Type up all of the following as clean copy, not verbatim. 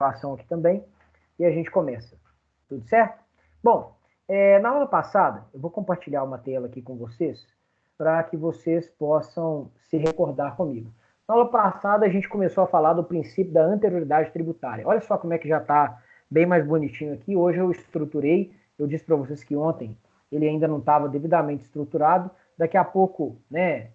gravação aqui também e a gente começa. Tudo certo? Bom, na aula passada, eu vou compartilhar uma tela aqui com vocês para que vocês possam se recordar comigo. Na aula passada, a gente começou a falar do princípio da anterioridade tributária. Olha só como é que já está bem mais bonitinho aqui. Hoje eu estruturei, eu disse para vocês que ontem ele ainda não estava devidamente estruturado. Daqui a pouco, né,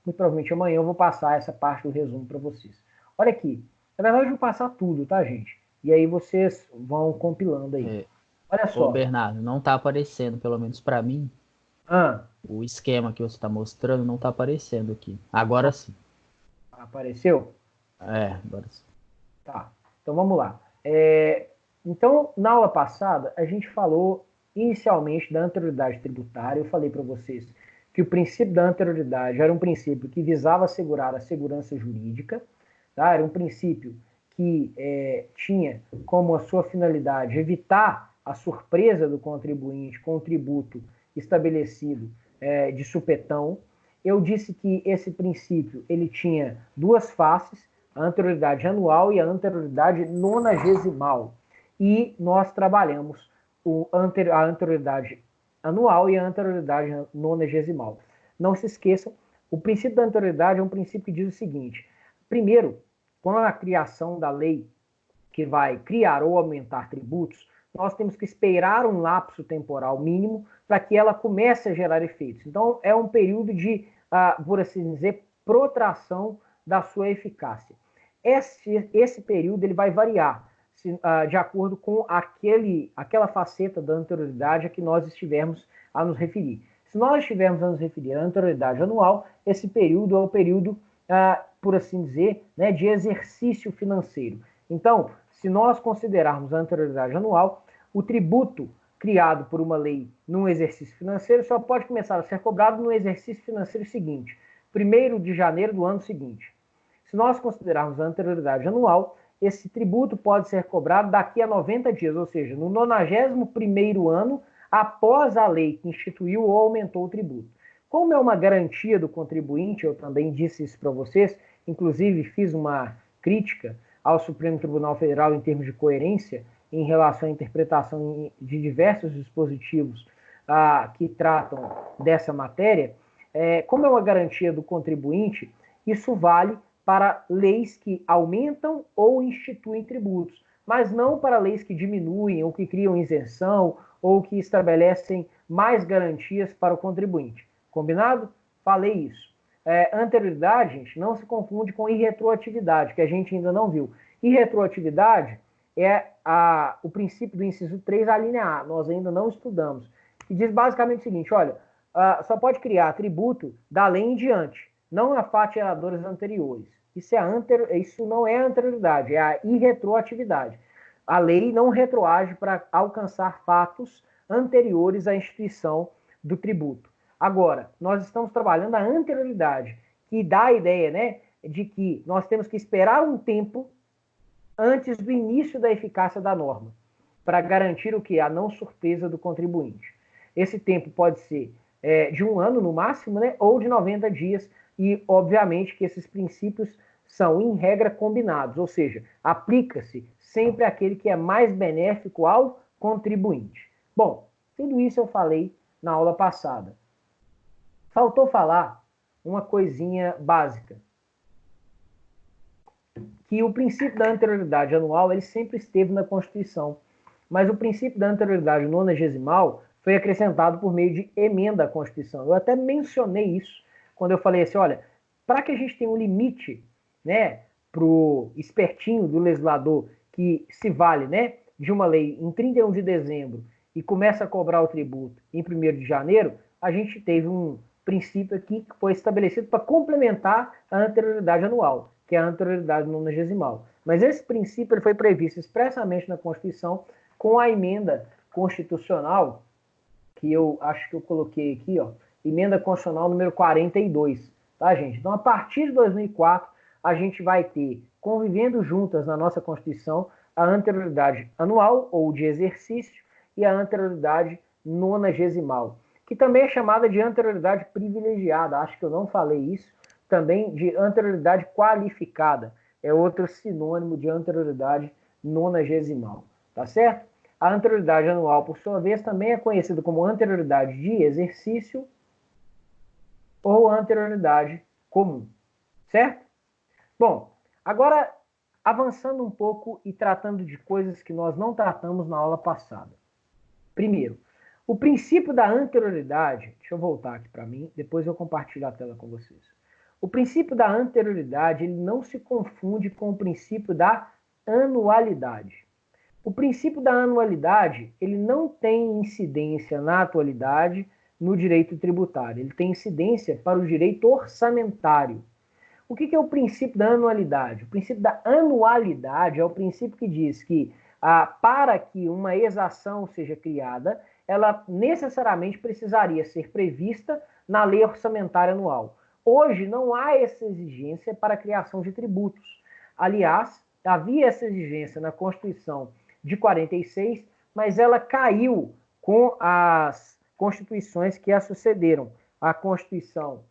muito provavelmente amanhã eu vou passar essa parte do resumo para vocês. Olha aqui, na verdade eu vou passar tudo, tá, gente? E aí vocês vão compilando aí. Olha Ô, só. Bernardo, não tá aparecendo, pelo menos para mim, Ah, o esquema que você está mostrando não tá aparecendo aqui. Agora sim. apareceu? Agora sim. Tá, então vamos lá. Então, na aula passada, a gente falou inicialmente da anterioridade tributária. Eu falei para vocês que o princípio da anterioridade era um princípio que visava assegurar a segurança jurídica, tá? Era um princípio que tinha como a sua finalidade evitar a surpresa do contribuinte com o tributo estabelecido de supetão. Eu disse que esse princípio ele tinha duas faces, a anterioridade anual e a anterioridade nonagesimal. E nós trabalhamos a anterioridade anual e a anterioridade nonagesimal. Não se esqueçam, o princípio da anterioridade é um princípio que diz o seguinte: primeiro, com a criação da lei que vai criar ou aumentar tributos, nós temos que esperar um lapso temporal mínimo para que ela comece a gerar efeitos. Então, é um período de, por assim dizer, protração da sua eficácia. Esse período ele vai variar de acordo com aquela faceta da anterioridade a que nós estivermos a nos referir. Se nós estivermos a nos referir à anterioridade anual, esse período é o período, por assim dizer, né, de exercício financeiro. Então, se nós considerarmos a anterioridade anual, o tributo criado por uma lei num exercício financeiro só pode começar a ser cobrado no exercício financeiro seguinte, 1º de janeiro do ano seguinte. Se nós considerarmos a anterioridade anual, esse tributo pode ser cobrado daqui a 90 dias, ou seja, no 91º ano após a lei que instituiu ou aumentou o tributo. Como é uma garantia do contribuinte, eu também disse isso para vocês, inclusive fiz uma crítica ao Supremo Tribunal Federal em termos de coerência em relação à interpretação de diversos dispositivos que tratam dessa matéria. Como é uma garantia do contribuinte, isso vale para leis que aumentam ou instituem tributos, mas não para leis que diminuem ou que criam isenção ou que estabelecem mais garantias para o contribuinte. Combinado? Falei isso. Anterioridade, gente, não se confunde com irretroatividade, que a gente ainda não viu. Irretroatividade é o princípio do inciso 3, a linha A, nós ainda não estudamos, que diz basicamente o seguinte: olha, só pode criar tributo da lei em diante, não a fatos geradores anteriores. Isso não é anterioridade, é a irretroatividade. A lei não retroage para alcançar fatos anteriores à instituição do tributo. Agora, nós estamos trabalhando a anterioridade, que dá a ideia, né, de que nós temos que esperar um tempo antes do início da eficácia da norma, para garantir o que? A não surpresa do contribuinte. Esse tempo pode ser de 1 ano no máximo, né, ou de 90 dias, e obviamente que esses princípios são, em regra, combinados, ou seja, aplica-se sempre aquele que é mais benéfico ao contribuinte. Bom, tudo isso eu falei na aula passada. Faltou falar uma coisinha básica, que o princípio da anterioridade anual ele sempre esteve na Constituição, mas o princípio da anterioridade nonagesimal foi acrescentado por meio de emenda à Constituição. Eu até mencionei isso quando eu falei assim, olha, para que a gente tenha um limite, né, para o espertinho do legislador que se vale, né, de uma lei em 31 de dezembro e começa a cobrar o tributo em 1º de janeiro, a gente teve um princípio aqui que foi estabelecido para complementar a anterioridade anual, que é a anterioridade nonagesimal. Mas esse princípio ele foi previsto expressamente na Constituição com a emenda constitucional, que eu acho que eu coloquei aqui, ó, emenda constitucional número 42, tá, gente? Então, a partir de 2004, a gente vai ter, convivendo juntas na nossa Constituição, a anterioridade anual, ou de exercício, e a anterioridade nonagesimal, que também é chamada de anterioridade privilegiada, acho que eu não falei isso, também de anterioridade qualificada, é outro sinônimo de anterioridade nonagesimal, tá certo? A anterioridade anual, por sua vez, também é conhecida como anterioridade de exercício ou anterioridade comum, certo? Bom, agora avançando um pouco e tratando de coisas que nós não tratamos na aula passada. Primeiro, o princípio da anterioridade, deixa eu voltar aqui para mim, depois eu compartilho a tela com vocês. O princípio da anterioridade, ele não se confunde com o princípio da anualidade. O princípio da anualidade, ele não tem incidência na atualidade no direito tributário, ele tem incidência para o direito orçamentário. O que é o princípio da anualidade? O princípio da anualidade é o princípio que diz que para que uma exação seja criada, ela necessariamente precisaria ser prevista na lei orçamentária anual. Hoje não há essa exigência para a criação de tributos. Aliás, havia essa exigência na Constituição de 46, mas ela caiu com as constituições que a sucederam. A Constituição,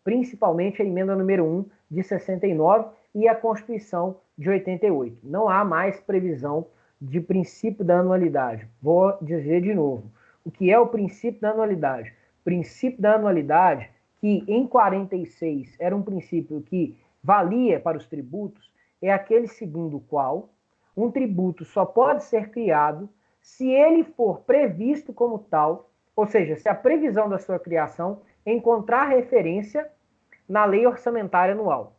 principalmente a emenda número 1 de 69 e a Constituição de 88. Não há mais previsão de princípio da anualidade. Vou dizer de novo. O que é o princípio da anualidade? O princípio da anualidade, que em 46 era um princípio que valia para os tributos, é aquele segundo o qual um tributo só pode ser criado se ele for previsto como tal, ou seja, se a previsão da sua criação encontrar referência na lei orçamentária anual.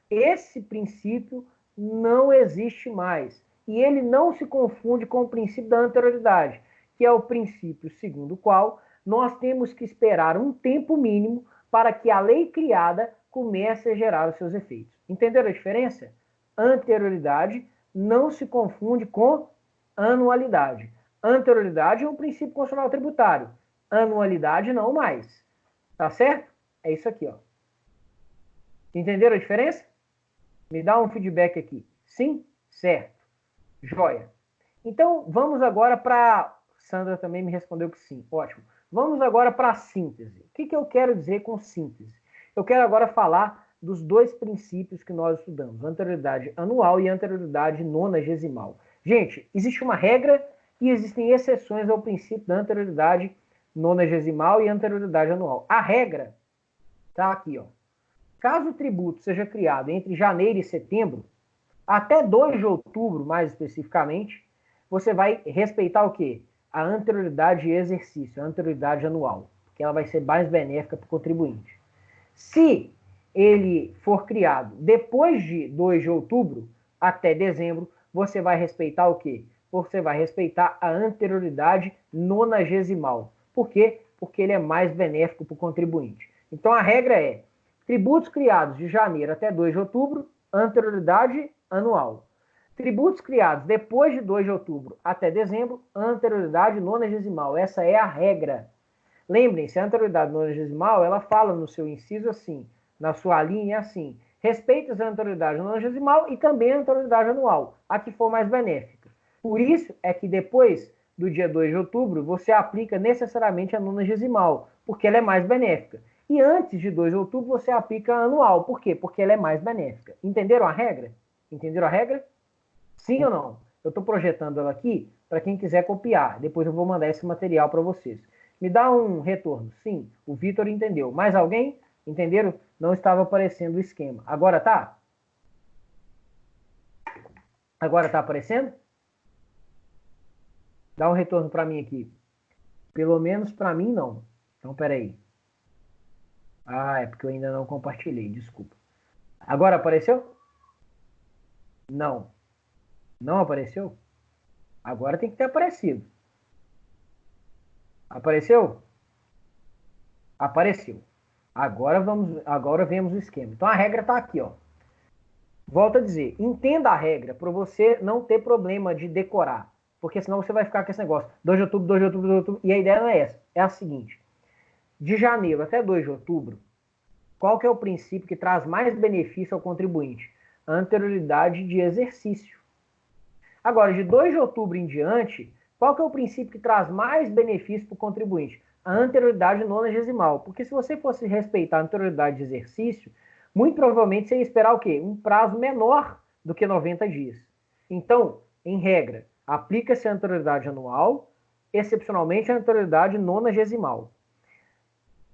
Esse princípio não existe mais. E ele não se confunde com o princípio da anterioridade, que é o princípio segundo o qual nós temos que esperar um tempo mínimo para que a lei criada comece a gerar os seus efeitos. Entenderam a diferença? Anterioridade não se confunde com anualidade. Anterioridade é um princípio constitucional tributário. Anualidade não mais. Tá certo? É isso aqui, ó. Entenderam a diferença? Me dá um feedback aqui. Sim? Certo. Joia. Então, vamos agora para... Sandra também me respondeu que sim. Ótimo. Vamos agora para a síntese. O que eu quero dizer com síntese? Eu quero agora falar dos dois princípios que nós estudamos, anterioridade anual e anterioridade nonagesimal. Gente, existe uma regra e existem exceções ao princípio da anterioridade nonagesimal e anterioridade anual. A regra está aqui, ó. Caso o tributo seja criado entre janeiro e setembro, até 2 de outubro, mais especificamente, você vai respeitar o quê? A anterioridade de exercício, a anterioridade anual, porque ela vai ser mais benéfica para o contribuinte. Se ele for criado depois de 2 de outubro até dezembro, você vai respeitar o quê? Você vai respeitar a anterioridade nonagesimal. Por quê? Porque ele é mais benéfico para o contribuinte. Então a regra é: tributos criados de janeiro até 2 de outubro, anterioridade anual. Tributos criados depois de 2 de outubro até dezembro, anterioridade nonagesimal. Essa é a regra. Lembrem-se, a anterioridade nonagesimal, ela fala no seu inciso assim, na sua linha assim: respeita a anterioridade nonagesimal e também a anterioridade anual, a que for mais benéfica. Por isso é que depois do dia 2 de outubro, você aplica necessariamente a nonagesimal, porque ela é mais benéfica. E antes de 2 de outubro, você aplica a anual. Por quê? Porque ela é mais benéfica. Entenderam a regra? Entenderam a regra? Sim ou não? Eu estou projetando ela aqui para quem quiser copiar. Depois eu vou mandar esse material para vocês. Me dá um retorno. Sim, o Vitor entendeu. Mais alguém? Entenderam? Não estava aparecendo o esquema. Agora tá? Agora tá aparecendo? Dá um retorno para mim aqui. Pelo menos para mim não. Então, peraí. Ah, é porque eu ainda não compartilhei, desculpa. Agora apareceu? Não. Não apareceu? Agora tem que ter aparecido. Apareceu? Apareceu. Agora vemos o esquema. Então a regra está aqui, ó. Volto a dizer, entenda a regra para você não ter problema de decorar, porque senão você vai ficar com esse negócio 2 de outubro, 2 de outubro, 2 de outubro, e a ideia não é essa. É a seguinte: de janeiro até 2 de outubro, qual que é o princípio que traz mais benefício ao contribuinte? A anterioridade de exercício. Agora, de 2 de outubro em diante, qual que é o princípio que traz mais benefício para o contribuinte? A anterioridade nonagesimal. Porque se você fosse respeitar a anterioridade de exercício, muito provavelmente você ia esperar o quê? Um prazo menor do que 90 dias. Então, em regra, aplica-se a anterioridade anual, excepcionalmente a anterioridade nonagesimal,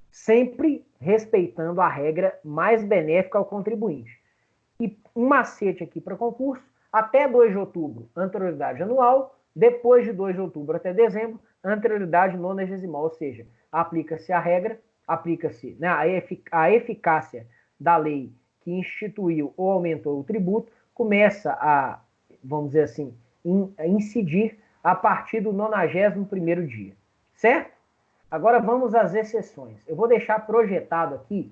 sempre respeitando a regra mais benéfica ao contribuinte. E um macete aqui para concurso, até 2 de outubro, anterioridade anual, depois de 2 de outubro até dezembro, anterioridade nonagesimal, ou seja, aplica-se a regra, aplica-se, né, a eficácia da lei que instituiu ou aumentou o tributo, começa a, vamos dizer assim, incidir a partir do 91º dia, certo? Agora vamos às exceções. Eu vou deixar projetado aqui,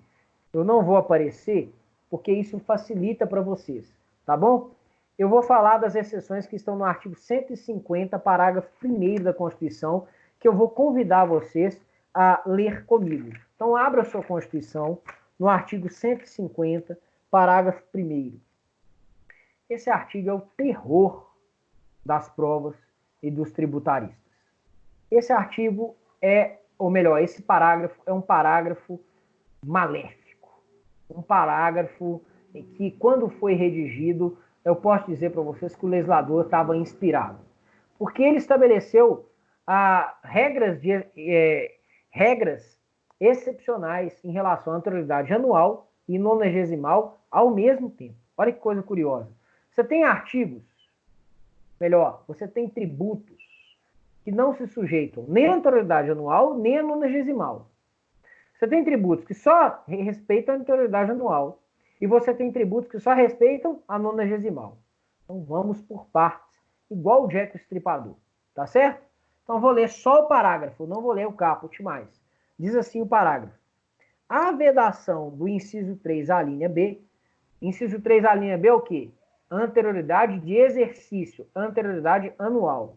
eu não vou aparecer, porque isso facilita para vocês, tá bom? Eu vou falar das exceções que estão no artigo 150, parágrafo 1º da Constituição, que eu vou convidar vocês a ler comigo. Então, abra a sua Constituição no artigo 150, parágrafo 1º. Esse artigo é o terror das provas e dos tributaristas. Esse artigo é, ou melhor, esse parágrafo é um parágrafo maléfico. Um parágrafo que, quando foi redigido, eu posso dizer para vocês que o legislador estava inspirado. Porque ele estabeleceu regras excepcionais em relação à anterioridade anual e nonagesimal ao mesmo tempo. Olha que coisa curiosa. Você tem artigos, melhor, você tem tributos que não se sujeitam nem à anterioridade anual, nem à nonagesimal. Você tem tributos que só respeitam a anterioridade anual e você tem tributos que só respeitam a nonagesimal. Então vamos por partes, igual o Jack o Estripador, tá certo? Então vou ler só o parágrafo, não vou ler o caput mais. Diz assim o parágrafo. A vedação do inciso 3, a linha B, inciso 3, a linha B é o quê? Anterioridade de exercício, anterioridade anual.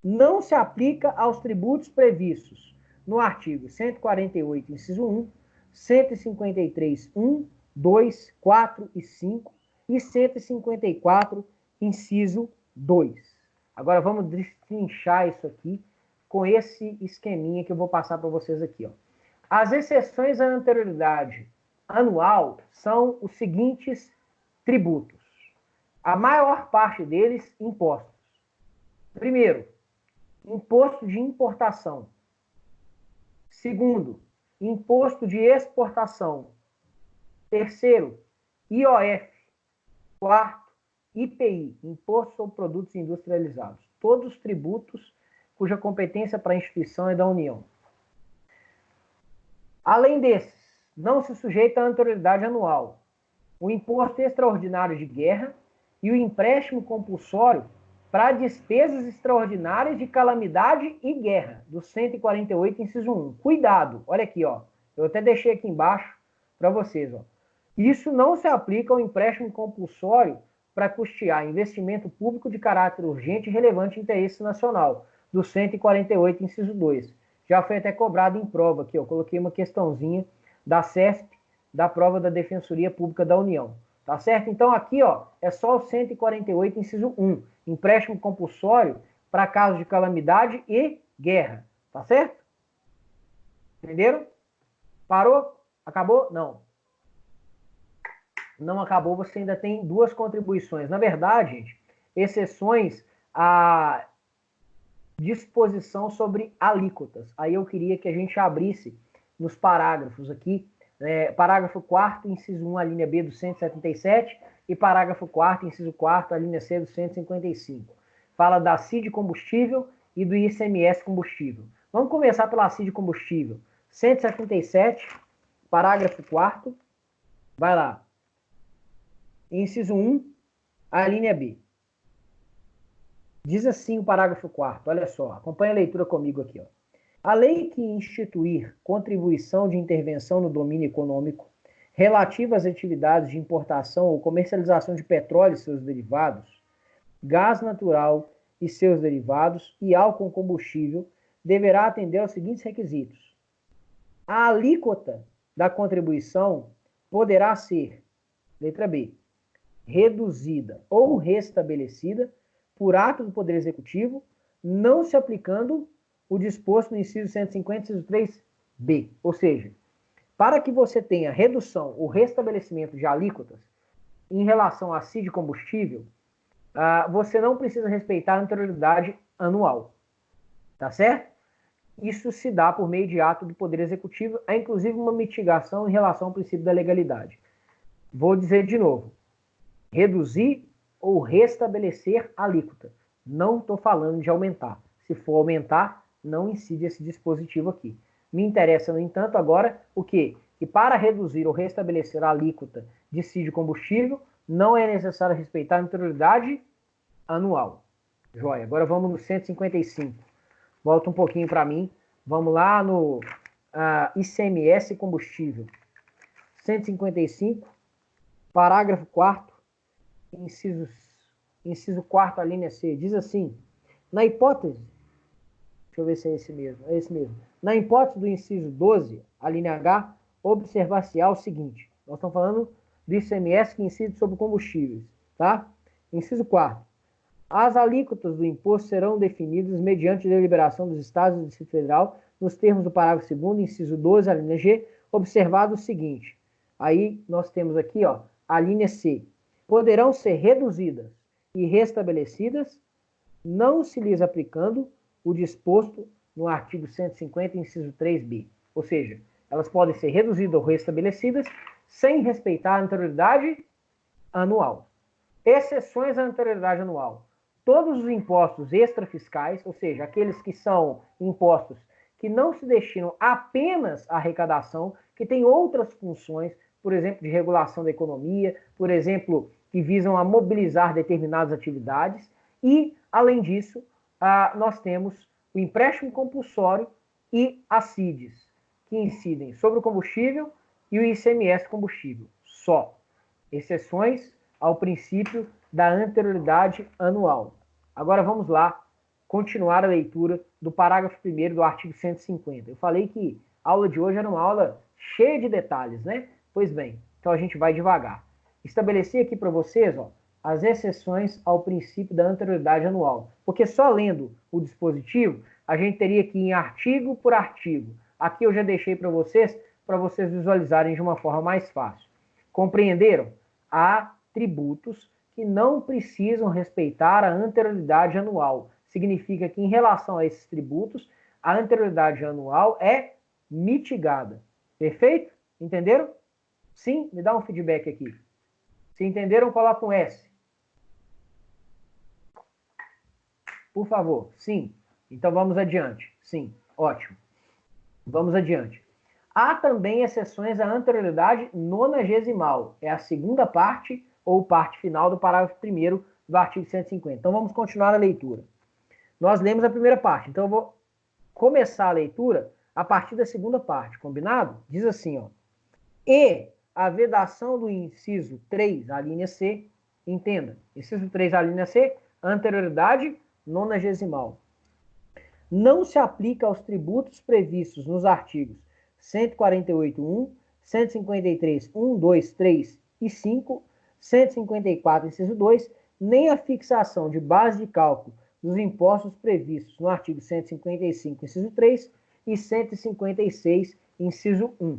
Não se aplica aos tributos previstos no artigo 148, inciso 1, 153, 1, 2, 4 e 5 e 154, inciso 2. Agora vamos destrinchar isso aqui com esse esqueminha que eu vou passar para vocês aqui. Ó. As exceções à anterioridade anual são os seguintes tributos. A maior parte deles, impostos. Primeiro, imposto de importação. Segundo, imposto de exportação. Terceiro, IOF. Quarto, IPI, Imposto sobre Produtos Industrializados. Todos tributos cuja competência para a instituição é da União. Além desses, não se sujeita à anterioridade anual o imposto extraordinário de guerra e o empréstimo compulsório para despesas extraordinárias de calamidade e guerra, do 148, inciso 1. Cuidado, olha aqui, ó. Eu até deixei aqui embaixo para vocês, ó. Isso não se aplica ao empréstimo compulsório para custear investimento público de caráter urgente e relevante interesse nacional, do 148, inciso 2. Já foi até cobrado em prova aqui, ó. Coloquei uma questãozinha da CESP, da prova da Defensoria Pública da União. Tá certo? Então aqui, ó, é só o 148, inciso 1. Empréstimo compulsório para casos de calamidade e guerra. Tá certo? Entenderam? Parou? Acabou? Não. Não acabou, você ainda tem 2 contribuições. Na verdade, gente, exceções à disposição sobre alíquotas. Aí eu queria que a gente abrisse nos parágrafos aqui, parágrafo 4º, inciso 1, a linha B do 177, e parágrafo 4º, inciso 4º, a linha C do 155. Fala da CID combustível e do ICMS combustível. Vamos começar pela CID combustível. 177, parágrafo 4º, vai lá. Inciso 1, a linha B. Diz assim o parágrafo 4º, olha só, acompanha a leitura comigo aqui, ó. A lei que instituir contribuição de intervenção no domínio econômico relativa às atividades de importação ou comercialização de petróleo e seus derivados, gás natural e seus derivados e álcool combustível deverá atender aos seguintes requisitos. A alíquota da contribuição poderá ser, letra B, reduzida ou restabelecida por ato do Poder Executivo, não se aplicando o disposto no inciso 150, inciso 3b. Ou seja, para que você tenha redução ou restabelecimento de alíquotas em relação à CID combustível, você não precisa respeitar a anterioridade anual, tá certo? Isso se dá por meio de ato do Poder Executivo, há inclusive uma mitigação em relação ao princípio da legalidade. Vou dizer de novo, reduzir ou restabelecer a alíquota. Não estou falando de aumentar. Se for aumentar, não incide esse dispositivo aqui. Me interessa, no entanto, agora o quê? Que para reduzir ou restabelecer a alíquota de CID combustível, não é necessário respeitar a anterioridade anual. Joia. Agora vamos no 155. Volta um pouquinho para mim. Vamos lá no ICMS combustível. 155, parágrafo 4º, inciso 4º, a linha C, diz assim: na hipótese, deixa eu ver se é esse mesmo, na hipótese do inciso 12, a linha H, observar-se o seguinte, nós estamos falando do ICMS que incide sobre combustíveis, tá? Inciso 4º, as alíquotas do imposto serão definidas mediante deliberação dos Estados e do Distrito Federal, nos termos do parágrafo 2º, inciso 12, a linha G, observado o seguinte, aí nós temos aqui, ó, a linha C, poderão ser reduzidas e restabelecidas, não se lhes aplicando o disposto no artigo 150, inciso 3b. Ou seja, elas podem ser reduzidas ou restabelecidas sem respeitar a anterioridade anual. Exceções à anterioridade anual. Todos os impostos extrafiscais, ou seja, aqueles que são impostos que não se destinam apenas à arrecadação, que têm outras funções, por exemplo, de regulação da economia, por exemplo, que visam a mobilizar determinadas atividades, e, além disso, nós temos o empréstimo compulsório e as CIDs, que incidem sobre o combustível e o ICMS combustível, só. Exceções ao princípio da anterioridade anual. Agora vamos lá, continuar a leitura do parágrafo 1º do artigo 150. Eu falei que a aula de hoje era uma aula cheia de detalhes, né? Pois bem, então a gente vai devagar. Estabeleci aqui para vocês, ó, as exceções ao princípio da anterioridade anual. Porque só lendo o dispositivo, a gente teria que ir em artigo por artigo. Aqui eu já deixei para vocês visualizarem de uma forma mais fácil. Compreenderam? Há tributos que não precisam respeitar a anterioridade anual. Significa que, em relação a esses tributos, a anterioridade anual é mitigada. Perfeito? Entenderam? Sim? Me dá um feedback aqui. Se entenderam, coloca um S. Por favor. Sim. Então vamos adiante. Sim. Ótimo. Vamos adiante. Há também exceções à anterioridade nonagesimal. É a segunda parte ou parte final do parágrafo 1º do artigo 150. Então vamos continuar a leitura. Nós lemos a primeira parte. Então eu vou começar a leitura a partir da segunda parte. Combinado? Diz assim, ó. E a vedação do inciso 3, a linha C, entenda, inciso 3, a linha C, anterioridade nonagesimal. Não se aplica aos tributos previstos nos artigos 148.1, 153.1, 2, 3 e 5, 154, inciso 2, nem a fixação de base de cálculo dos impostos previstos no artigo 155, inciso 3 e 156, inciso 1.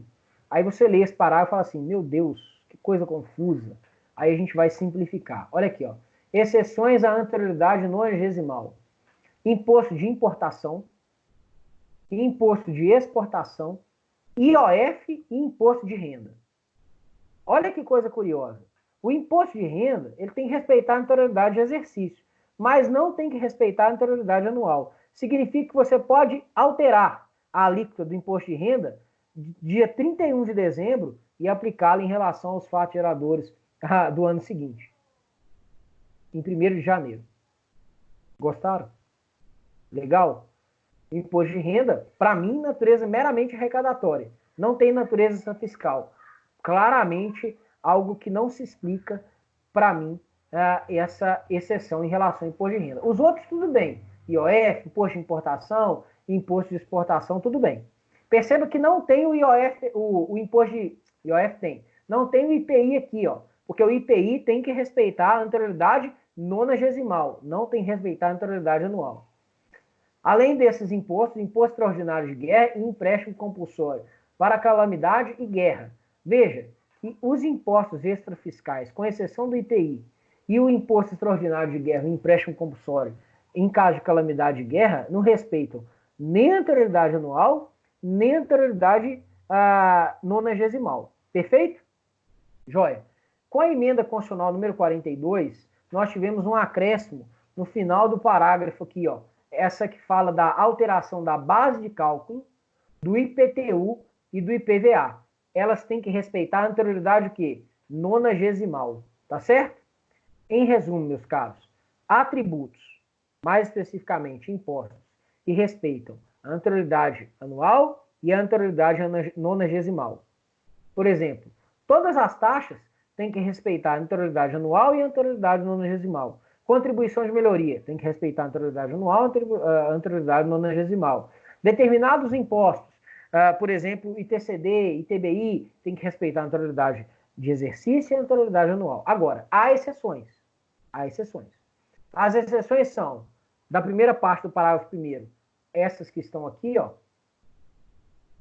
Aí você lê esse parágrafo e fala assim, meu Deus, que coisa confusa. Aí a gente vai simplificar. Olha aqui, ó. Exceções à anterioridade nonagesimal. Imposto de importação, imposto de exportação, IOF e imposto de renda. Olha que coisa curiosa. O imposto de renda, ele tem que respeitar a anterioridade de exercício, mas não tem que respeitar a anterioridade anual. Significa que você pode alterar a alíquota do imposto de renda dia 31 de dezembro e aplicá-la em relação aos fatos geradores do ano seguinte, em 1º de janeiro. Gostaram? Legal? Imposto de renda, para mim, natureza meramente arrecadatória. Não tem natureza fiscal. Claramente, algo que não se explica, para mim, essa exceção em relação ao imposto de renda. Os outros, tudo bem. IOF, imposto de importação, imposto de exportação, tudo bem. Perceba que não tem o IOF, o imposto de... IOF tem. Não tem o IPI aqui, ó. Porque o IPI tem que respeitar a anterioridade nonagesimal. Não tem que respeitar a anterioridade anual. Além desses impostos, imposto extraordinário de guerra e empréstimo compulsório para calamidade e guerra. Veja que os impostos extrafiscais, com exceção do IPI e o imposto extraordinário de guerra, o empréstimo compulsório, em caso de calamidade de guerra, não respeitam nem a anterioridade anual, nem a anterioridade nonagesimal. Perfeito? Joia. Com a emenda constitucional número 42, nós tivemos um acréscimo no final do parágrafo aqui, ó. Essa que fala da alteração da base de cálculo do IPTU e do IPVA. Elas têm que respeitar a anterioridade o quê? Nonagesimal. Tá certo? Em resumo, meus caros, atributos, mais especificamente impostos, que respeitam a anterioridade anual e a anterioridade nonagesimal. Por exemplo, todas as taxas têm que respeitar a anterioridade anual e a anterioridade nonagesimal. Contribuição de melhoria tem que respeitar a anterioridade anual e a anterioridade nonagesimal. Determinados impostos, por exemplo, ITCD, ITBI, tem que respeitar a anterioridade de exercício e a anterioridade anual. Agora, há exceções. Há exceções. As exceções são, da primeira parte do parágrafo 1º, essas que estão aqui, ó,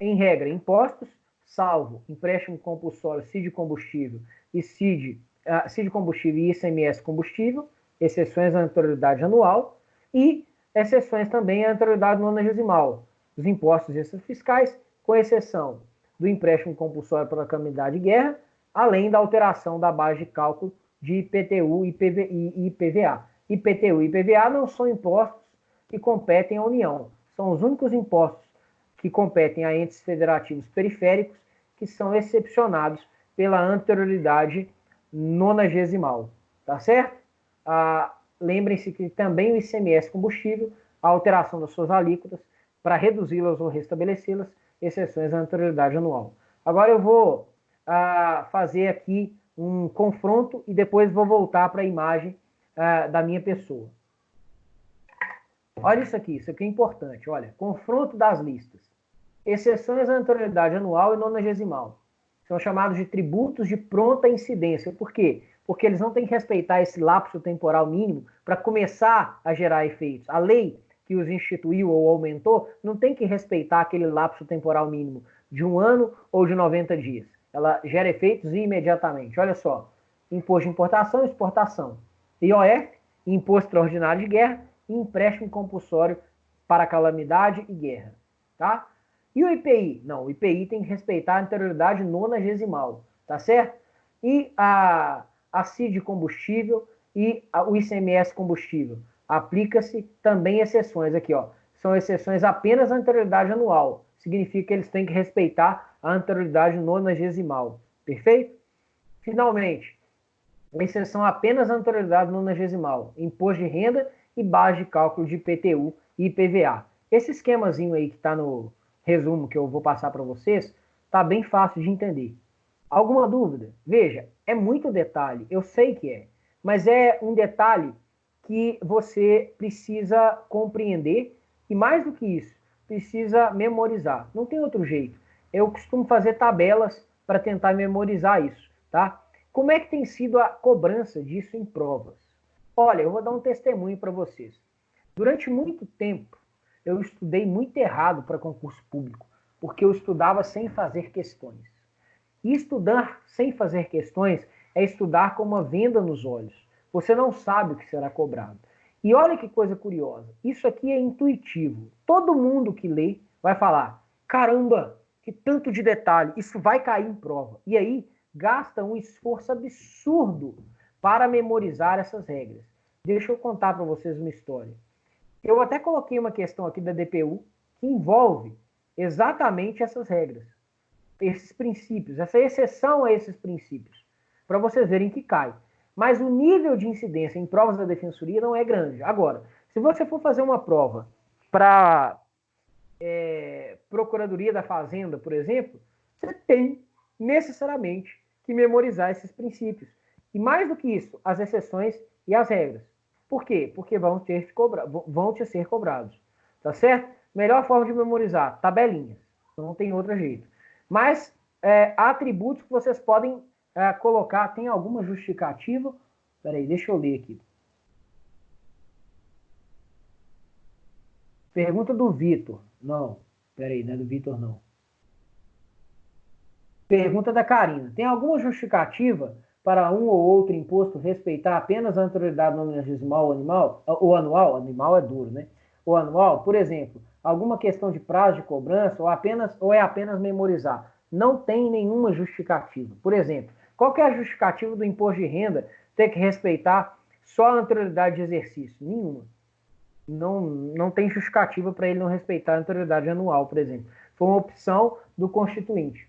em regra, impostos, salvo empréstimo compulsório, CID combustível e CID combustível e ICMS combustível, exceções à anterioridade anual e exceções também à anterioridade nonagesimal, os impostos extras fiscais, com exceção do empréstimo compulsório pela calamidade de guerra, além da alteração da base de cálculo de IPTU e IPVA. IPTU e IPVA não são impostos que competem à União, são os únicos impostos que competem a entes federativos periféricos que são excepcionados pela anterioridade nonagesimal. Tá certo? Lembrem-se que também o ICMS combustível, a alteração das suas alíquotas, para reduzi-las ou restabelecê-las, exceções à anterioridade anual. Agora eu vou fazer aqui um confronto e depois vou voltar para a imagem da minha pessoa. Olha isso aqui é importante. Olha, confronto das listas. Exceções à anterioridade anual e nonagesimal. São chamados de tributos de pronta incidência. Por quê? Porque eles não têm que respeitar esse lapso temporal mínimo para começar a gerar efeitos. A lei que os instituiu ou aumentou não tem que respeitar aquele lapso temporal mínimo de 1 ano ou de 90 dias. Ela gera efeitos imediatamente. Olha só, imposto de importação e exportação. IOF, imposto extraordinário de guerra e empréstimo compulsório para calamidade e guerra. Tá? E o IPI? Não, o IPI tem que respeitar a anterioridade nonagesimal, tá certo? E a CID combustível e o ICMS combustível. Aplica-se também exceções aqui, ó. São exceções apenas à anterioridade anual. Significa que eles têm que respeitar a anterioridade nonagesimal. Perfeito? Finalmente, exceção apenas à anterioridade nonagesimal. Imposto de renda e base de cálculo de IPTU e IPVA. Esse esquemazinho aí que está no resumo que eu vou passar para vocês, tá bem fácil de entender. Alguma dúvida? Veja, é muito detalhe, eu sei que é, mas é um detalhe que você precisa compreender e mais do que isso, precisa memorizar. Não tem outro jeito. Eu costumo fazer tabelas para tentar memorizar isso, tá? Como é que tem sido a cobrança disso em provas? Olha, eu vou dar um testemunho para vocês. Durante muito tempo, eu estudei muito errado para concurso público, porque eu estudava sem fazer questões. E estudar sem fazer questões é estudar com uma venda nos olhos. Você não sabe o que será cobrado. E olha que coisa curiosa, isso aqui é intuitivo. Todo mundo que lê vai falar, caramba, que tanto de detalhe, isso vai cair em prova. E aí, gasta um esforço absurdo para memorizar essas regras. Deixa eu contar para vocês uma história. Eu até coloquei uma questão aqui da DPU que envolve exatamente essas regras, esses princípios, essa exceção a esses princípios, para vocês verem que cai. Mas o nível de incidência em provas da Defensoria não é grande. Agora, se você for fazer uma prova para Procuradoria da Fazenda, por exemplo, você tem necessariamente que memorizar esses princípios. E mais do que isso, as exceções e as regras. Por quê? Porque vão te ser cobrados. Tá certo? Melhor forma de memorizar, tabelinhas. Não tem outro jeito. Mas atributos que vocês podem colocar. Tem alguma justificativa? Peraí, deixa eu ler aqui. Pergunta do Vitor. Não, peraí, não é do Vitor, não. Pergunta da Karina. Tem alguma justificativa para um ou outro imposto respeitar apenas a anterioridade nonagesimal ou animal é duro, né? Ou anual, por exemplo, alguma questão de prazo de cobrança ou é apenas memorizar. Não tem nenhuma justificativa. Por exemplo, qual que é a justificativa do imposto de renda ter que respeitar só a anterioridade de exercício? Nenhuma. Não tem justificativa para ele não respeitar a anterioridade anual, por exemplo. Foi uma opção do Constituinte.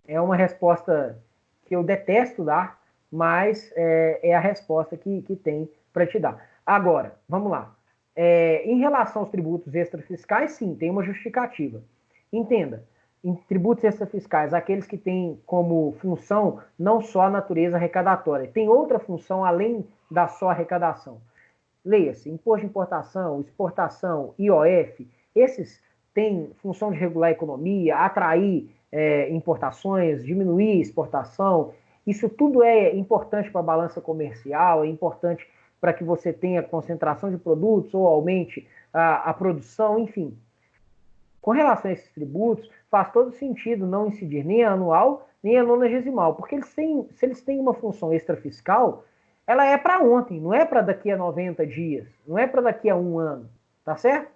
É uma resposta que eu detesto dar, mas é a resposta que tem para te dar. Agora, vamos lá. Em relação aos tributos extrafiscais, sim, tem uma justificativa. Entenda, em tributos extrafiscais, aqueles que têm como função não só a natureza arrecadatória, tem outra função além da só arrecadação. Leia-se, imposto de importação, exportação, IOF, esses têm função de regular a economia, atrair importações, diminuir exportação. Isso tudo é importante para a balança comercial, é importante para que você tenha concentração de produtos ou aumente a produção, enfim. Com relação a esses tributos, faz todo sentido não incidir nem a anual, nem a nonagesimal, porque se eles têm uma função extrafiscal, ela é para ontem, não é para daqui a 90 dias, não é para daqui a um ano, tá certo?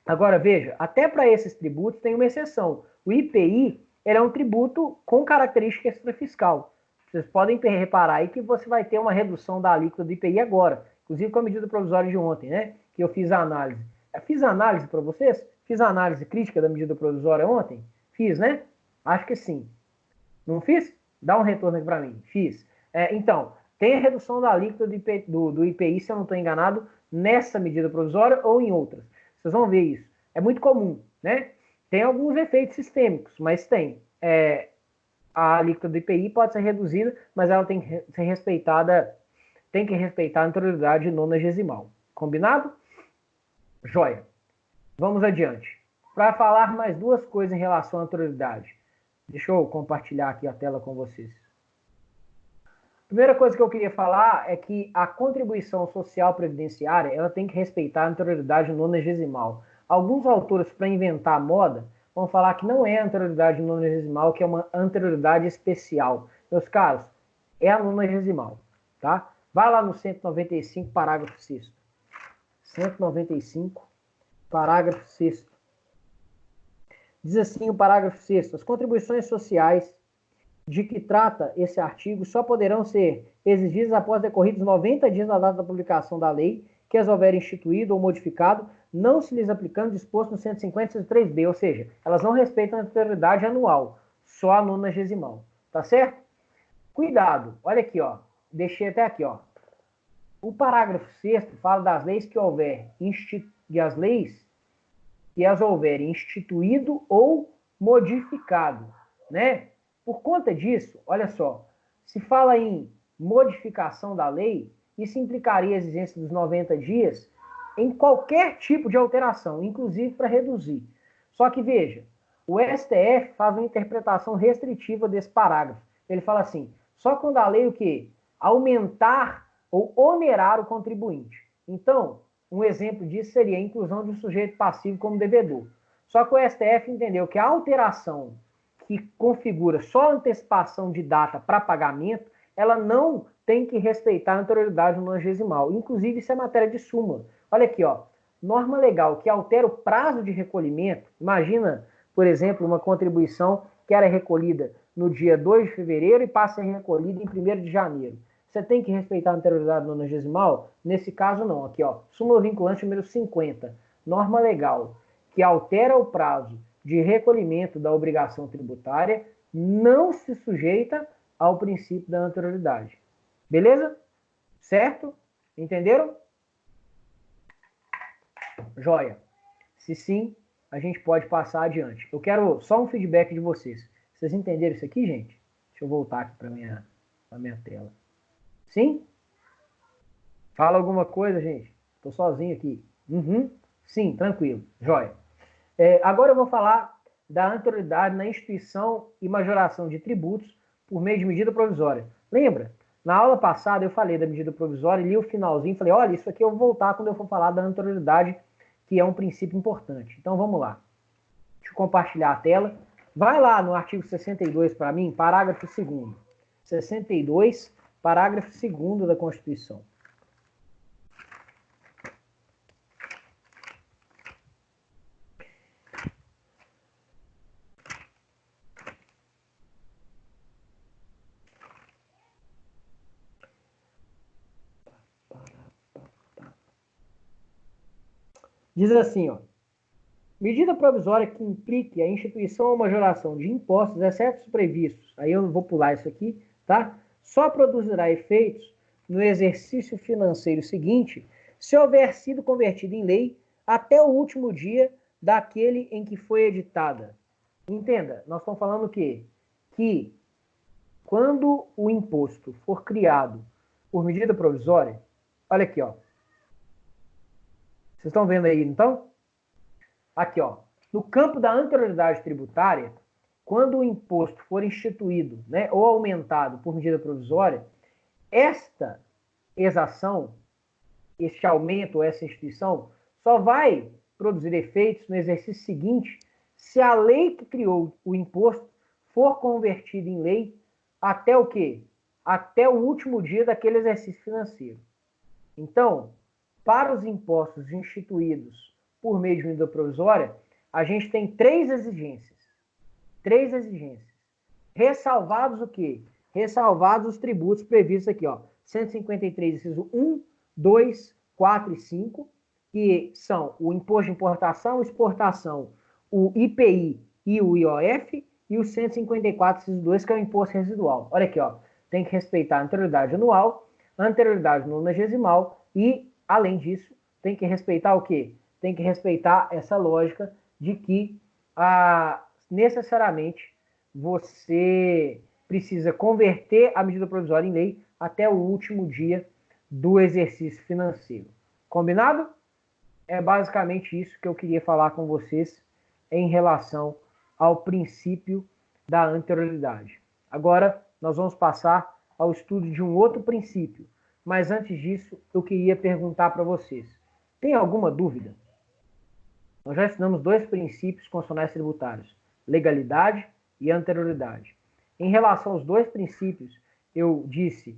Agora, veja, até para esses tributos tem uma exceção. O IPI é um tributo com característica extrafiscal. Vocês podem reparar aí que você vai ter uma redução da alíquota do IPI agora, inclusive com a medida provisória de ontem, né? Que eu fiz a análise. Eu fiz a análise para vocês? Fiz a análise crítica da medida provisória ontem? Fiz, né? Acho que sim. Não fiz? Dá um retorno aqui para mim. Fiz. Então, tem a redução da alíquota do IPI, se eu não estou enganado, nessa medida provisória ou em outras. Vocês vão ver isso. É muito comum, né? Tem alguns efeitos sistêmicos, mas tem. A alíquota do IPI pode ser reduzida, mas ela tem que ser respeitada, tem que respeitar a anterioridade nonagesimal. Combinado? Joia. Vamos adiante. Para falar mais duas coisas em relação à anterioridade. Deixa eu compartilhar aqui a tela com vocês. Primeira coisa que eu queria falar é que a contribuição social previdenciária ela tem que respeitar a anterioridade nonagesimal. Alguns autores, para inventar moda, vão falar que não é a anterioridade nonagesimal, que é uma anterioridade especial. Meus caros, é a nonagesimal, tá? Vai lá no 195, parágrafo 6º. 195, parágrafo 6º. Diz assim o parágrafo 6º. As contribuições sociais de que trata esse artigo só poderão ser exigidas após decorridos 90 dias da data da publicação da lei, que as houver instituído ou modificado, não se lhes aplicando disposto no 150 e 3b, ou seja, elas não respeitam a anterioridade anual, só a nonagesimal, tá certo? Cuidado, olha aqui, ó, deixei até aqui, ó. O parágrafo 6º fala das leis que houver as leis que as houverem instituído ou modificado, né? Por conta disso, olha só, se fala em modificação da lei, isso implicaria a exigência dos 90 dias em qualquer tipo de alteração, inclusive para reduzir. Só que veja, o STF faz uma interpretação restritiva desse parágrafo. Ele fala assim, só quando a lei o quê? Aumentar ou onerar o contribuinte. Então, um exemplo disso seria a inclusão de um sujeito passivo como devedor. Só que o STF entendeu que a alteração que configura só antecipação de data para pagamento, ela não tem que respeitar a anterioridade nonagesimal. Inclusive, isso é matéria de súmula. Olha aqui, ó. Norma legal que altera o prazo de recolhimento. Imagina, por exemplo, uma contribuição que era recolhida no dia 2 de fevereiro e passa a ser recolhida em 1º de janeiro. Você tem que respeitar a anterioridade nonagesimal? Nesse caso, não. Aqui, ó. Súmula vinculante número 50. Norma legal que altera o prazo de recolhimento da obrigação tributária não se sujeita ao princípio da anterioridade. Beleza? Certo? Entenderam? Joia. Se sim, a gente pode passar adiante. Eu quero só um feedback de vocês. Vocês entenderam isso aqui, gente? Deixa eu voltar aqui para minha tela. Sim? Fala alguma coisa, gente? Estou sozinho aqui. Sim, tranquilo. Joia. Agora eu vou falar da anterioridade na instituição e majoração de tributos por meio de medida provisória. Lembra? Na aula passada eu falei da medida provisória, li o finalzinho, falei, olha, isso aqui eu vou voltar quando eu for falar da anterioridade, que é um princípio importante. Então vamos lá. Deixa eu compartilhar a tela. Vai lá no artigo 62 para mim, parágrafo 2º. 62, parágrafo 2º da Constituição. Diz assim, ó. Medida provisória que implique a instituição ou majoração de impostos, exceto os previstos, aí eu vou pular isso aqui, tá? Só produzirá efeitos no exercício financeiro seguinte se houver sido convertida em lei até o último dia daquele em que foi editada. Entenda, nós estamos falando o quê? Que quando o imposto for criado por medida provisória, olha aqui, ó. Vocês estão vendo aí, então? Aqui, ó. No campo da anterioridade tributária, quando o imposto for instituído, né, ou aumentado por medida provisória, esta exação, este aumento ou essa instituição, só vai produzir efeitos no exercício seguinte se a lei que criou o imposto for convertida em lei até o quê? Até o último dia daquele exercício financeiro. Então, para os impostos instituídos por meio de medida provisória, a gente tem três exigências. Três exigências. Ressalvados o quê? Ressalvados os tributos previstos aqui, ó. 153, inciso 1, 2, 4 e 5, que são o imposto de importação, exportação, o IPI e o IOF, e o 154, inciso 2, que é o imposto residual. Olha aqui, ó. Tem que respeitar a anterioridade anual, a anterioridade nonagesimal e, além disso, tem que respeitar o quê? Tem que respeitar essa lógica de que necessariamente você precisa converter a medida provisória em lei até o último dia do exercício financeiro. Combinado? É basicamente isso que eu queria falar com vocês em relação ao princípio da anterioridade. Agora, nós vamos passar ao estudo de um outro princípio, mas antes disso, eu queria perguntar para vocês. Tem alguma dúvida? Nós já estudamos dois princípios constitucionais tributários, legalidade e anterioridade. Em relação aos dois princípios, eu disse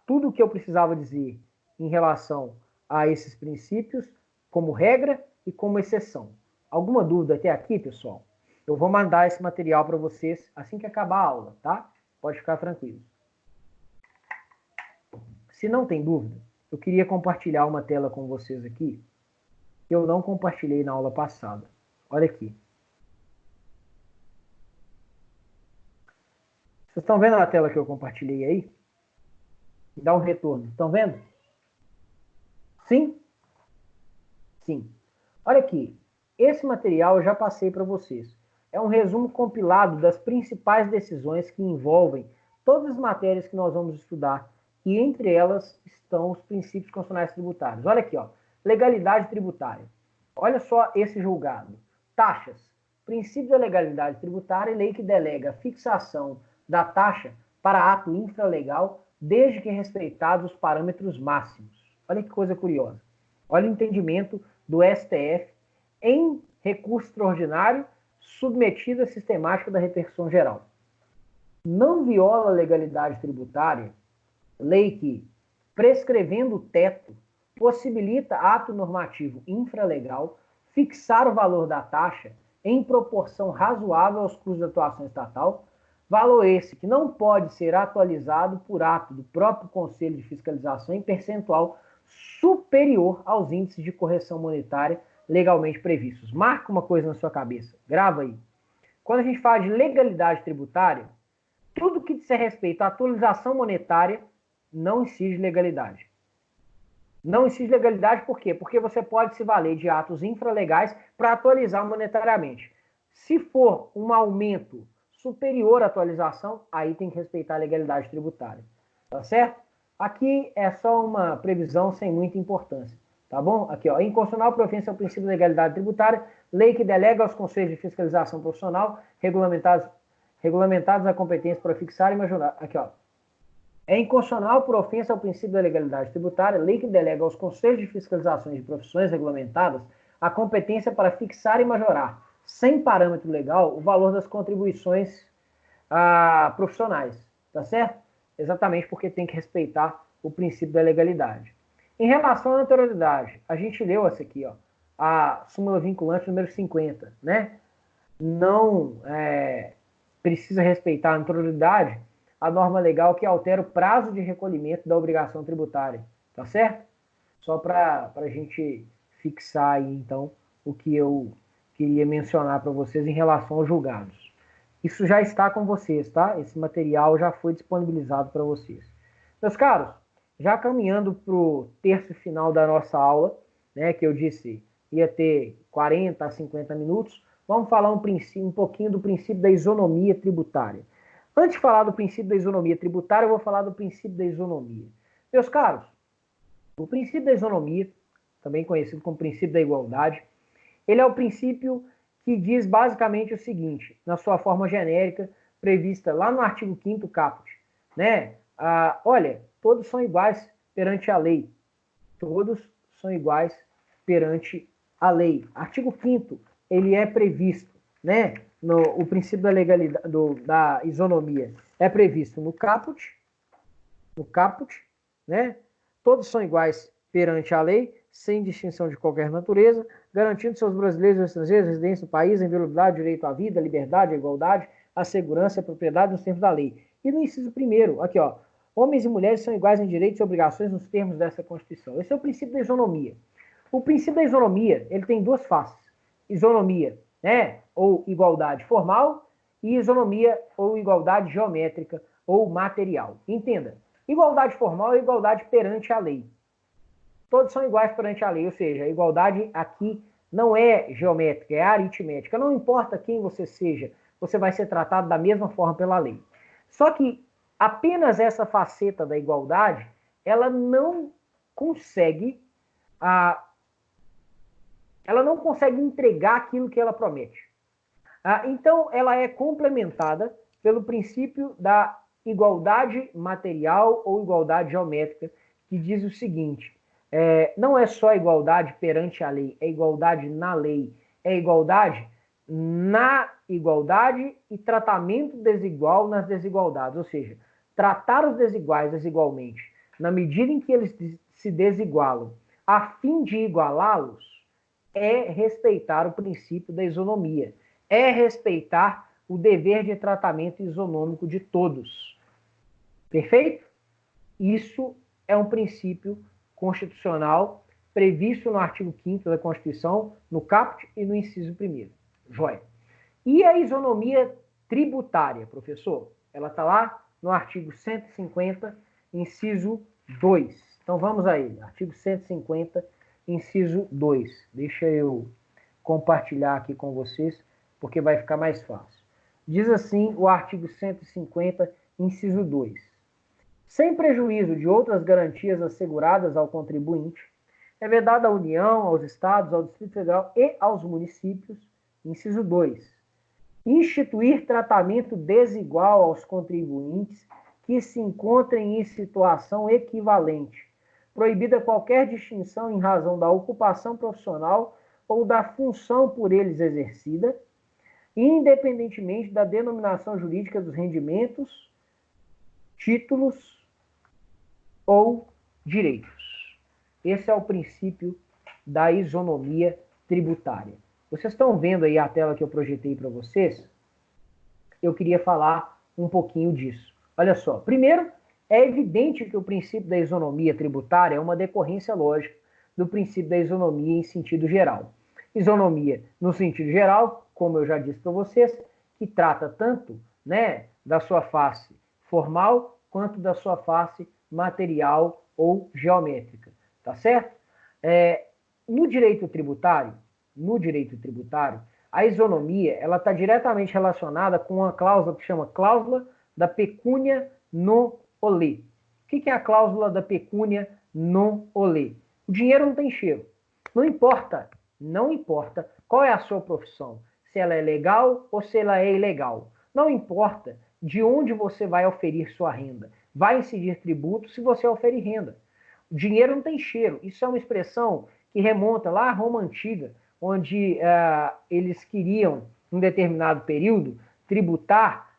tudo o que eu precisava dizer em relação a esses princípios, como regra e como exceção. Alguma dúvida até aqui, pessoal? Eu vou mandar esse material para vocês assim que acabar a aula, tá? Pode ficar tranquilo. Se não tem dúvida, eu queria compartilhar uma tela com vocês aqui, que eu não compartilhei na aula passada. Olha aqui. Vocês estão vendo a tela que eu compartilhei aí? Dá um retorno. Estão vendo? Sim? Sim. Olha aqui. Esse material eu já passei para vocês. É um resumo compilado das principais decisões que envolvem todas as matérias que nós vamos estudar. E entre elas estão os princípios constitucionais tributários. Olha aqui, ó. Legalidade tributária. Olha só esse julgado. Taxas. Princípio da legalidade tributária, lei que delega a fixação da taxa para ato infralegal, desde que respeitados os parâmetros máximos. Olha que coisa curiosa. Olha o entendimento do STF em recurso extraordinário submetido à sistemática da repercussão geral. Não viola a legalidade tributária lei que, prescrevendo o teto, possibilita ato normativo infralegal fixar o valor da taxa em proporção razoável aos custos de atuação estatal, valor esse que não pode ser atualizado por ato do próprio Conselho de Fiscalização em percentual superior aos índices de correção monetária legalmente previstos. Marca uma coisa na sua cabeça, grava aí. Quando a gente fala de legalidade tributária, tudo que diz respeito à atualização monetária não incide legalidade. Não incide legalidade por quê? Porque você pode se valer de atos infralegais para atualizar monetariamente. Se for um aumento superior à atualização, aí tem que respeitar a legalidade tributária. Tá certo? Aqui é só uma previsão sem muita importância. Tá bom? Aqui, ó. É inconstitucional por ofensa ao princípio da legalidade tributária, lei que delega aos conselhos de fiscalização profissional regulamentados a competência para fixar e majorar. Aqui, ó. É inconstitucional por ofensa ao princípio da legalidade tributária, lei que delega aos conselhos de fiscalização de profissões regulamentadas a competência para fixar e majorar, sem parâmetro legal, o valor das contribuições profissionais, tá certo? Exatamente porque tem que respeitar o princípio da legalidade. Em relação à naturalidade, a gente leu essa aqui, ó, a súmula vinculante número 50, né? Não precisa respeitar a naturalidade a norma legal que altera o prazo de recolhimento da obrigação tributária, tá certo? Só para a gente fixar aí, então, o que eu queria mencionar para vocês em relação aos julgados. Isso já está com vocês, tá? Esse material já foi disponibilizado para vocês. Meus caros, já caminhando para o terço final da nossa aula, né, que eu disse ia ter 40 a 50 minutos, vamos falar um pouquinho do princípio da isonomia tributária. Antes de falar do princípio da isonomia tributária, eu vou falar do princípio da isonomia. Meus caros, o princípio da isonomia, também conhecido como princípio da igualdade, ele é o princípio que diz basicamente o seguinte, na sua forma genérica, prevista lá no artigo 5º caput, né? Olha, todos são iguais perante a lei. Todos são iguais perante a lei. Artigo 5º, ele é previsto, né? O princípio da legalidade, da isonomia é previsto no caput, né? Todos são iguais perante a lei, sem distinção de qualquer natureza, garantindo seus brasileiros e estrangeiros residentes no país a inviolabilidade, direito à vida, à liberdade, à igualdade, à segurança e à propriedade nos termos da lei. E no inciso 1º, aqui ó, homens e mulheres são iguais em direitos e obrigações nos termos dessa Constituição. Esse é o princípio da isonomia. O princípio da isonomia, ele tem duas faces. Isonomia, né, ou igualdade formal, e isonomia ou igualdade geométrica ou material. Entenda, igualdade formal é igualdade perante a lei. Todos são iguais perante a lei, ou seja, a igualdade aqui não é geométrica, é aritmética. Não importa quem você seja, você vai ser tratado da mesma forma pela lei. Só que apenas essa faceta da igualdade, ela não consegue entregar aquilo que ela promete. Então, ela é complementada pelo princípio da igualdade material ou igualdade geométrica, que diz o seguinte, não é só igualdade perante a lei, é igualdade na lei, é igualdade na igualdade e tratamento desigual nas desigualdades, ou seja, tratar os desiguais desigualmente, na medida em que eles se desigualam, a fim de igualá-los, é respeitar o princípio da isonomia, é respeitar o dever de tratamento isonômico de todos. Perfeito? Isso é um princípio constitucional previsto no artigo 5º da Constituição, no caput e no inciso 1º. Joia. E a isonomia tributária, professor? Ela está lá no artigo 150, inciso 2. Então vamos a ele. Artigo 150, inciso 2. Deixa eu compartilhar aqui com vocês, porque vai ficar mais fácil. Diz assim o artigo 150, inciso 2. Sem prejuízo de outras garantias asseguradas ao contribuinte, é vedado à União, aos Estados, ao Distrito Federal e aos municípios, inciso 2, instituir tratamento desigual aos contribuintes que se encontrem em situação equivalente, proibida qualquer distinção em razão da ocupação profissional ou da função por eles exercida, independentemente da denominação jurídica dos rendimentos, títulos ou direitos. Esse é o princípio da isonomia tributária. Vocês estão vendo aí a tela que eu projetei para vocês? Eu queria falar um pouquinho disso. Olha só, primeiro, é evidente que o princípio da isonomia tributária é uma decorrência lógica do princípio da isonomia em sentido geral. Isonomia no sentido geral, como eu já disse para vocês, que trata tanto, né, da sua face formal quanto da sua face material ou geométrica, tá certo? No direito tributário, a isonomia ela está diretamente relacionada com uma cláusula que chama cláusula da pecúnia non olé. O que é a cláusula da pecúnia non olé? O dinheiro não tem cheiro. Não importa qual é a sua profissão, se ela é legal ou se ela é ilegal. Não importa de onde você vai oferir sua renda. Vai incidir tributo se você oferir renda. O dinheiro não tem cheiro. Isso é uma expressão que remonta lá à Roma Antiga, onde eles queriam, em determinado período, tributar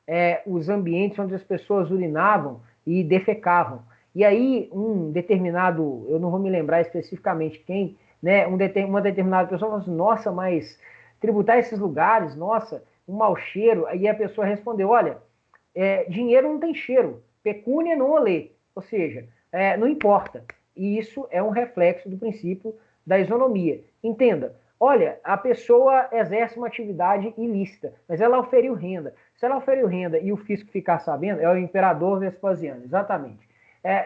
os ambientes onde as pessoas urinavam e defecavam. E aí, um determinado, eu não vou me lembrar especificamente quem, né, uma determinada pessoa falou assim, nossa, mas tributar esses lugares, nossa, um mau cheiro. Aí a pessoa respondeu, olha, dinheiro não tem cheiro, pecúnia não olê, ou seja, não importa. E isso é um reflexo do princípio da isonomia. Entenda, olha, a pessoa exerce uma atividade ilícita, mas ela oferiu renda. Se ela oferiu renda e o fisco ficar sabendo, é o imperador Vespasiano, exatamente.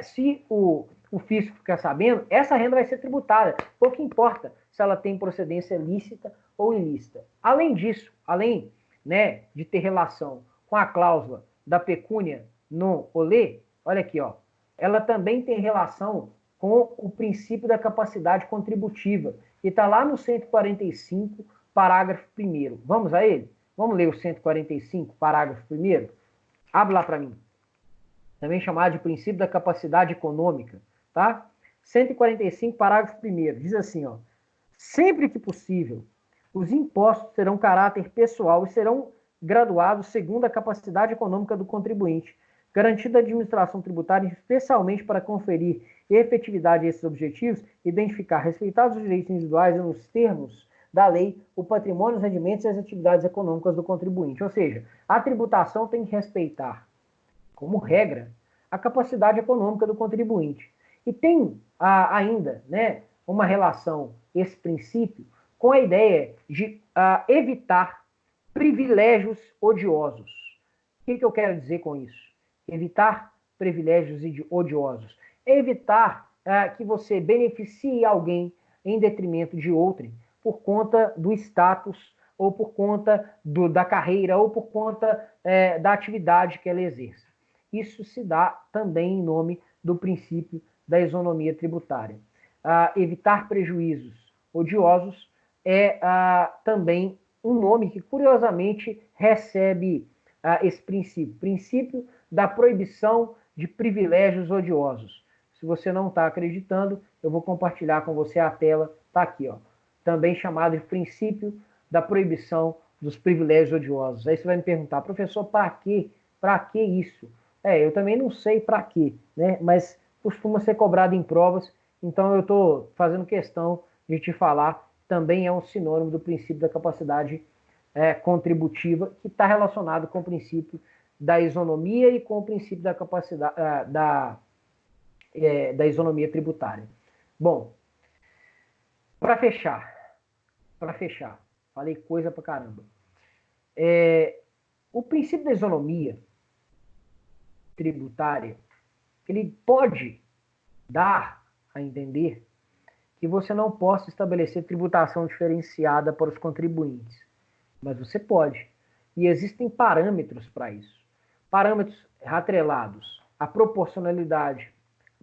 Se o fisco ficar sabendo, essa renda vai ser tributada. Pouco importa se ela tem procedência lícita ou ilícita. Além disso, além, né, de ter relação com a cláusula da pecúnia no olê, olha aqui, ó, ela também tem relação com o princípio da capacidade contributiva, que está lá no 145, parágrafo 1º. Vamos a ele? Vamos ler o 145, parágrafo 1º? Abre lá para mim. Também chamado de princípio da capacidade econômica, tá? 145, parágrafo 1º, diz assim, ó, sempre que possível, os impostos terão caráter pessoal e serão graduados segundo a capacidade econômica do contribuinte, garantida a administração tributária, especialmente para conferir efetividade a esses objetivos, identificar, respeitados os direitos individuais e nos termos da lei, o patrimônio, os rendimentos e as atividades econômicas do contribuinte. Ou seja, a tributação tem que respeitar, como regra, a capacidade econômica do contribuinte. E tem ainda, né, uma relação, esse princípio, com a ideia de evitar privilégios odiosos. O que eu quero dizer com isso? Evitar privilégios odiosos. Evitar que você beneficie alguém em detrimento de outrem por conta do status, ou por conta da carreira, ou por conta da atividade que ela exerce. Isso se dá também em nome do princípio da isonomia tributária. Evitar prejuízos odiosos é também um nome que, curiosamente, recebe esse princípio. Princípio da proibição de privilégios odiosos. Se você não está acreditando, eu vou compartilhar com você a tela. Está aqui, ó. Também chamado de princípio da proibição dos privilégios odiosos. Aí você vai me perguntar, professor, para quê? Para que isso? Eu também não sei para quê, né? Mas costuma ser cobrado em provas, então eu estou fazendo questão de te falar. Também é um sinônimo do princípio da capacidade contributiva, que está relacionado com o princípio da isonomia e com o princípio da capacidade da isonomia tributária. Bom, para fechar, falei coisa pra caramba. O princípio da isonomia tributária, ele pode dar a entender que você não possa estabelecer tributação diferenciada para os contribuintes, mas você pode. E existem parâmetros para isso. Parâmetros atrelados à proporcionalidade,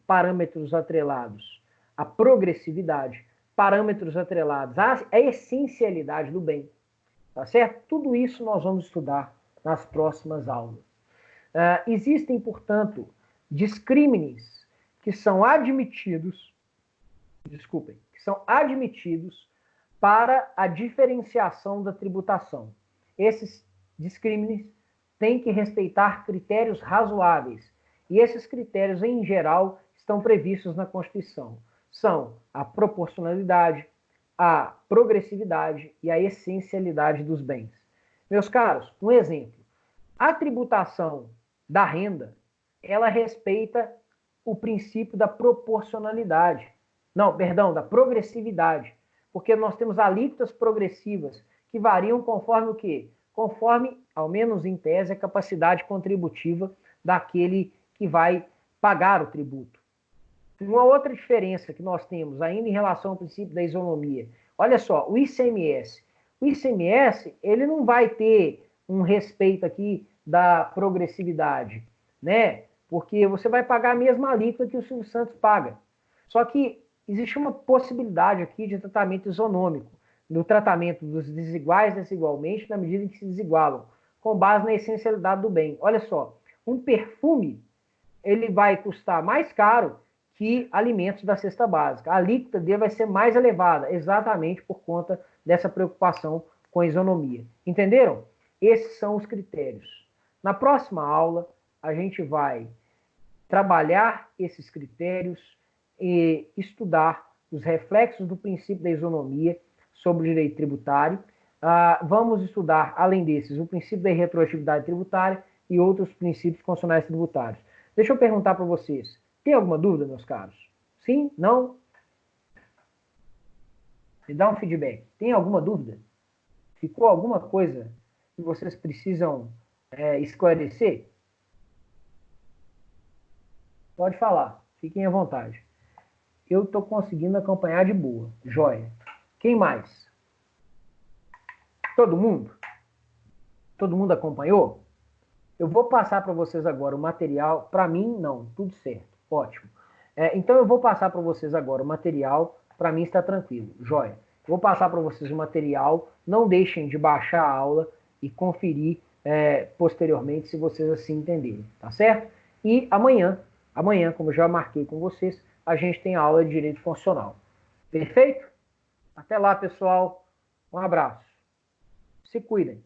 parâmetros atrelados à progressividade, parâmetros atrelados à essencialidade do bem. Tá certo? Tudo isso nós vamos estudar nas próximas aulas. Existem, portanto, discrímenes que são admitidos, para a diferenciação da tributação. Esses discrímenes têm que respeitar critérios razoáveis, e esses critérios, em geral, estão previstos na Constituição. São a proporcionalidade, a progressividade e a essencialidade dos bens. Meus caros, um exemplo. A tributação da renda, ela respeita o princípio da proporcionalidade. Não, perdão, da progressividade. Porque nós temos alíquotas progressivas que variam conforme o quê? Conforme, ao menos em tese, a capacidade contributiva daquele que vai pagar o tributo. Uma outra diferença que nós temos ainda em relação ao princípio da isonomia. Olha só, o ICMS. O ICMS, ele não vai ter um respeito aqui da progressividade, né? Porque você vai pagar a mesma alíquota que o Silvio Santos paga. Só que existe uma possibilidade aqui de tratamento isonômico, no tratamento dos desiguais desigualmente, na medida em que se desigualam, com base na essencialidade do bem. Olha só, um perfume, ele vai custar mais caro que alimentos da cesta básica. A alíquota dele vai ser mais elevada, exatamente por conta dessa preocupação com a isonomia. Entenderam? Esses são os critérios. Na próxima aula, a gente vai trabalhar esses critérios e estudar os reflexos do princípio da isonomia sobre o direito tributário. Vamos estudar, além desses, o princípio da irretroatividade tributária e outros princípios constitucionais tributários. Deixa eu perguntar para vocês, tem alguma dúvida, meus caros? Sim? Não? Me dá um feedback. Tem alguma dúvida? Ficou alguma coisa que vocês precisam esclarecer? Pode falar, fiquem à vontade. Eu estou conseguindo acompanhar de boa. Joia. Quem mais? Todo mundo? Todo mundo acompanhou? Eu vou passar para vocês agora o material. Para mim, não. Tudo certo. Ótimo. Então, eu vou passar para vocês agora o material. Para mim, está tranquilo. Joia. Vou passar para vocês o material. Não deixem de baixar a aula e conferir posteriormente, se vocês assim entenderem. Tá certo? E amanhã, como eu já marquei com vocês, a gente tem a aula de Direito Constitucional. Perfeito? Até lá, pessoal. Um abraço. Se cuidem.